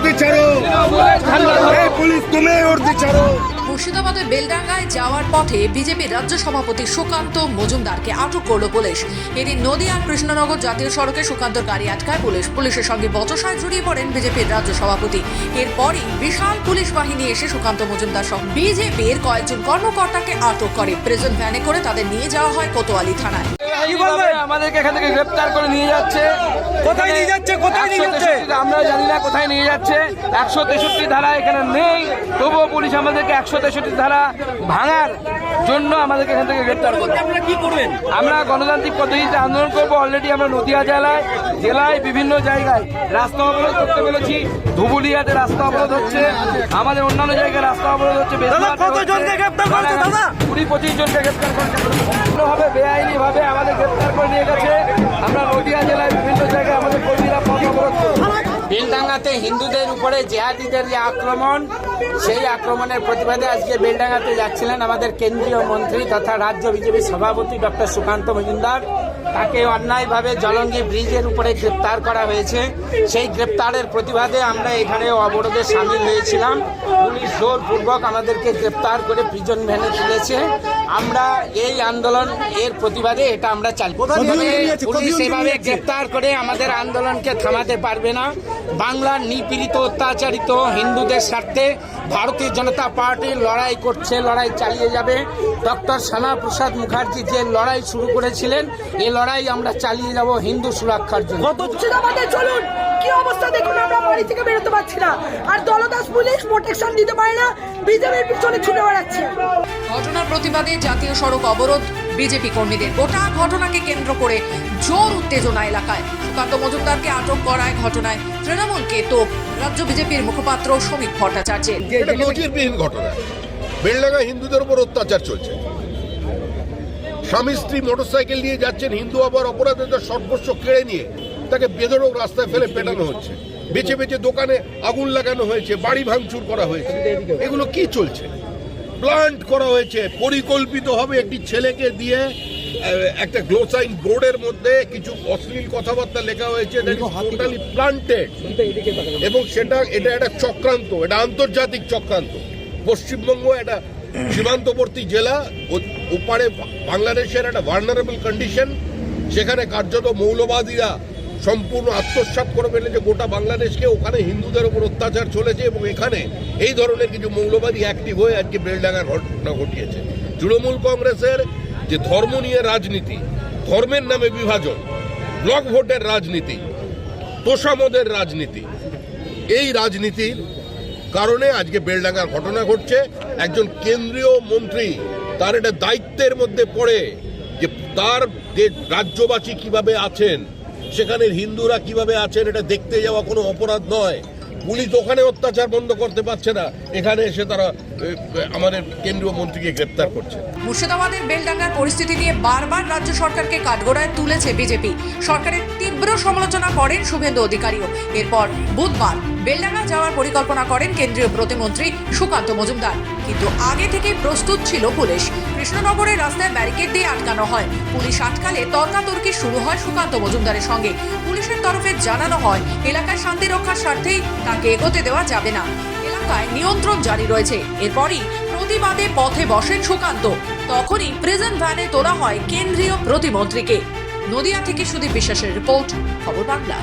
वर्दी ছাড়ো, এই পুলিশ তুমি वर्दी ছাড়ো। মুর্শিদাবাদের বেলডাঙ্গায় যাওয়ার পথে বিজেপির রাজ্য সভাপতি সুকান্ত মজুমদারকে আটক করল পুলিশ। এদিন নদিয়ার কৃষ্ণনগর জাতীয় সড়কে সুকান্তর গাড়ি আটকায় পুলিশ। পুলিশের সঙ্গে বচসায় জড়িয়ে পড়েন বিজেপির রাজ্য সভাপতি। এরপরই বিশাল পুলিশ বাহিনী এসে সুকান্ত মজুমদার সহ বিজেপির কয়েকজন কর্মকর্তাকে আটক করে। প্রেজেন্ট ভ্যানে করে তাদের নিয়ে যাওয়া হয় কোতোয়ালি থানায়। আমাদেরকে এখান থেকে গ্রেপ্তার করে নিয়ে যাচ্ছে। কোথায় নিয়ে যাচ্ছে? আমরা জানি না কোথায় নিয়ে যাচ্ছে। 163 ধারা এখানে নেই, তবুও পুলিশ আমাদেরকে 163 ধারা ভাঙার জন্য আমাদেরকে এখান থেকে গ্রেপ্তার করবে। আপনারা কি করবেন? আমরা গণতান্ত্রিক পদ্ধতিতে আন্দোলন করবো। অলরেডি আমরা নদিয়া জেলায় বিভিন্ন জায়গায় রাস্তা অবরোধ করতে পেরেছি। ধুবুলিয়াতে রাস্তা অবরোধ হচ্ছে, আমাদের অন্যান্য জায়গায় রাস্তা অবরোধ হচ্ছে। 20-25 জনকে গ্রেপ্তার করেছে ভাবে বেআইনি ভাবে আমাদের গ্রেপ্তার করে নিয়ে গেছে। আমরা নদিয়া জেলায় বিভিন্ন জায়গায় আমাদের কর্মীরা পথ অবরোধ করছে। বেলডাঙ্গাতে হিন্দুদের উপরে জেহাদিদের যে আক্রমণ, সেই আক্রমণের প্রতিবাদে আজকে বেলডাঙ্গাতে যাচ্ছিলেন আমাদের কেন্দ্রীয় মন্ত্রী তথা রাজ্য বিজেপি সভাপতি ডক্টর সুকান্ত মজুমদার। তাকে অন্যায়ভাবে জলঙ্গি ব্রিজের উপরে গ্রেপ্তার করা হয়েছে। সেই গ্রেপ্তারের প্রতিবাদে আমরা এখানে অবরোধে সামিল হয়েছিলাম। পুলিশ জোরপূর্বক আমাদেরকে গ্রেপ্তার করে প্রিজন ভ্যানে তুলেছে। আমরা এই আন্দোলন এর প্রতিবাদে এটা আমরা চাই। পুলিশ এভাবে গ্রেপ্তার করে আমাদের আন্দোলনকে থামাতে পারবে না। বাংলার নিপীড়িত অত্যাচারিত হিন্দুদের স্বার্থে ভারতীয় জনতা পার্টি লড়াই করছে, লড়াই চালিয়ে যাবে। ডক্টর শ্যামাপ্রসাদ মুখার্জি যে লড়াই শুরু করেছিলেন, এই লড়াই আমরা চালিয়ে যাব হিন্দু সুরক্ষার জন্য। চলুন কি অবস্থা দেখুন, আমরা বাড়ি থেকে বেরোতে পারছি না, আর দলদাস পুলিশ প্রোটেকশন দিতে পারে না, বিজেপির পিছনে ছুটে বেড়াচ্ছে। ঘটনার প্রতিবাদে জাতীয় সড়ক অবরোধ বিজেপি কর্মীদের। গোটা ঘটনাকে কেন্দ্র করে জোর উত্তেজনা এলাকায়। সুকান্ত মজুমদারকে আটক করায় ঘটনায় তৃণমূলকে তোপ রাজ্য বিজেপির মুখপাত্র সমীপ ভট্টাচার্যের। এটা নজিরবিহীন ঘটনা। বেলডাঙ্গা হিন্দুদের উপর অত্যাচার চলছে। স্বামী স্ত্রী মোটরসাইকেল নিয়ে যাচ্ছেন, হিন্দু আবার অপরাধীদের সর্বস্ব কেড়ে নিয়ে তাকে বেধড়ক রাস্তায় ফেলে পেটানো হচ্ছে। বেছে বেছে দোকানে আগুন লাগানো হয়েছে, বাড়ি ভাঙচুর করা হয়েছে। এগুলো কি চলছে? প্ল্যান্ট করা হয়েছে পরিকল্পিতভাবে। একটি ছেলেকে দিয়ে একটা গ্লোসাইন বোর্ডের মধ্যে কিছু অশ্লীল কথাবার্তা লেখা হয়েছে, টোটালি প্ল্যান্টেড। এবং এটা একটা চক্রান্ত, এটা আন্তর্জাতিক চক্রান্ত। পশ্চিমবঙ্গ একটা সীমান্তবর্তী জেলা, ওপারে বাংলাদেশের একটা ভালনারেবল কন্ডিশন। সেখানে কার্যত মৌলবাদীরা সম্পূর্ণ আত্মসাৎ করে ফেলেছে গোটা বাংলাদেশকে। ওখানে হিন্দুদের উপর অত্যাচার চলেছে এবং এখানে এই ধরনের কিছু মৌলবাদী অ্যাক্টিভ হয়ে আজকে বেলডাঙ্গার ঘটনা ঘটিয়েছে। তৃণমূল কংগ্রেসের যে ধর্ম নিয়ে রাজনীতি, ধর্মের নামে বিভাজন, ব্লক ভোটের রাজনীতি, তোষামদের রাজনীতি, এই রাজনীতির কারণে আজকে বেলডাঙ্গার ঘটনা ঘটছে। একজন কেন্দ্রীয় মন্ত্রী, তার এটা দায়িত্বের মধ্যে পড়ে যে তার যে রাজ্যবাসী কিভাবে আছেন, সেখানে হিন্দুরা কিভাবে আছেন, এটা দেখতে যাওয়া কোনো অপরাধ নয়। পুলিশ ওখানে অত্যাচার বন্ধ করতে পারছে না, এখানে এসে তারা আমাদের কেন্দ্রীয় মন্ত্রীকে গ্রেপ্তার করছে। মুর্শিদাবাদের বেলডাঙ্গার পরিস্থিতি নিয়ে বারবার রাজ্য সরকারকে কাঠগড়ায় তুলেছে বিজেপি। সরকারের তীব্র সমালোচনা করেন শুভেন্দু অধিকারীও। এরপর বুধবার বেলডাঙ্গা যাওয়ার পরিকল্পনা করেন কেন্দ্রীয় প্রতিমন্ত্রী সুকান্ত মজুমদার। কিন্তু আগে থেকেই প্রস্তুত ছিল পুলিশ। কৃষ্ণনগরের রাস্তায় ব্যারিকেড দিয়ে আটকানো হয়। পুলিশ আটকালে তর্কাতর্কি শুরু হয় সুকান্ত মজুমদারের সঙ্গে। পুলিশের তরফে জানানো হয় এলাকায় শান্তি রক্ষার স্বার্থেই তাকে এগোতে দেওয়া যাবে না। এলাকায় নিয়ন্ত্রণ জারি রয়েছে। এরপরই প্রতিবাদে পথে বসেন সুকান্ত। তখনই প্রেজেন্ট ভ্যানে তোলা হয় কেন্দ্রীয় প্রতিমন্ত্রীকে। নদিয়া থেকে সুদীপ বিশ্বাসের রিপোর্ট, খবর বাংলা।